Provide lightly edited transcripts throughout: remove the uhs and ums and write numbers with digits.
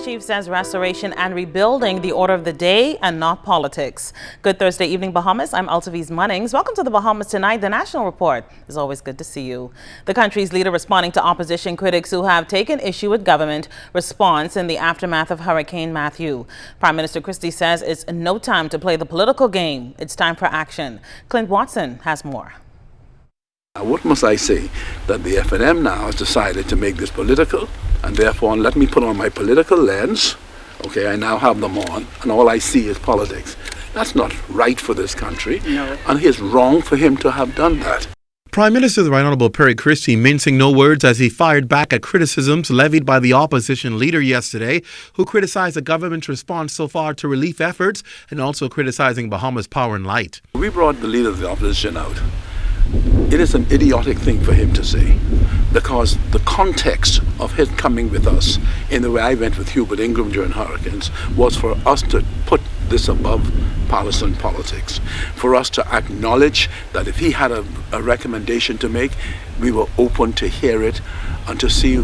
chief says restoration and rebuilding the order of the day and not politics. Good Thursday evening, Bahamas. I'm Altaviz Munnings. Welcome to the Bahamas Tonight, the National Report. It's always good to see you. The country's leader responding to opposition critics who have taken issue with government response in the aftermath of Hurricane Matthew. Prime Minister Christie says it's no time to play the political game. It's time for action. Clint Watson has more. What must I say? That the F&M now has decided to make this political, and therefore let me put on my political lens. Okay, I now have them on, and all I see is politics. That's not right for this country, no. And it's wrong for him to have done that. Prime Minister the Right Honourable Perry Christie mincing no words as he fired back at criticisms levied by the opposition leader yesterday, who criticised the government's response so far to relief efforts and also criticising Bahamas Power and Light. We brought the leader of the opposition out. It is an idiotic thing for him to say, because the context of his coming with us in the way I went with Hubert Ingram during hurricanes was for us to put this above partisan politics, for us to acknowledge that if he had a recommendation to make, we were open to hear it and to see,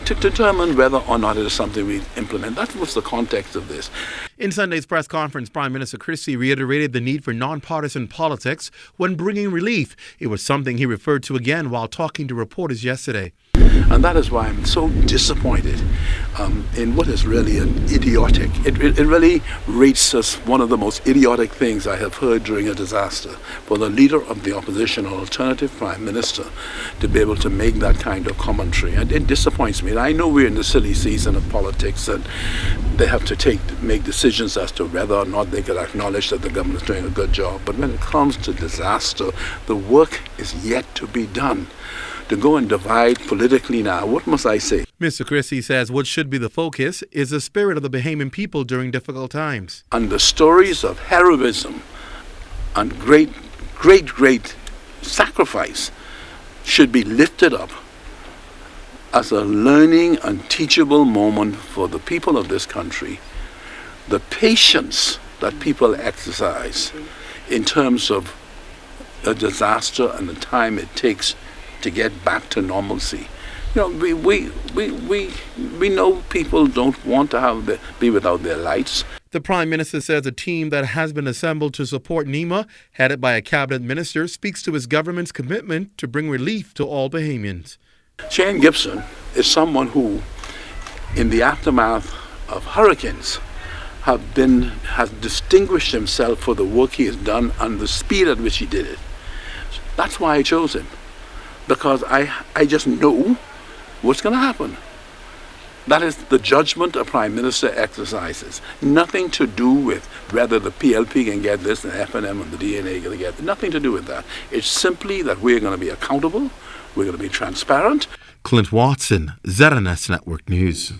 to determine whether or not it is something we implement. That was the context of this. In Sunday's press conference, Prime Minister Christie reiterated the need for non-partisan politics when bringing relief. It was something he referred to again while talking to reporters yesterday. And that is why I'm so disappointed in what is really an idiotic. It really rates as one of the most idiotic things I have heard during a disaster for the leader of the opposition or alternative prime minister to be able to make that kind of commentary. And it disappoints me. And I know we're in the silly season of politics and they have to make decisions as to whether or not they can acknowledge that the government is doing a good job. But when it comes to disaster, the work is yet to be done. To go and divide politically now, what must I say? Mr. Christie says what should be the focus is the spirit of the Bahamian people during difficult times. And the stories of heroism and great sacrifice should be lifted up as a learning and teachable moment for the people of this country. The patience that people exercise in terms of a disaster and the time it takes to get back to normalcy. You know, we know people don't want to be without their lights. The Prime Minister says a team that has been assembled to support NEMA, headed by a cabinet minister, speaks to his government's commitment to bring relief to all Bahamians. Shane Gibson is someone who, in the aftermath of hurricanes, has distinguished himself for the work he has done and the speed at which he did it. That's why I chose him. Because I just know what's going to happen. That is the judgment a prime minister exercises. Nothing to do with whether the PLP can get this and F&M and the DNA can get it. Nothing to do with that. It's simply that we're going to be accountable, we're going to be transparent. Clint Watson, ZNS Network News.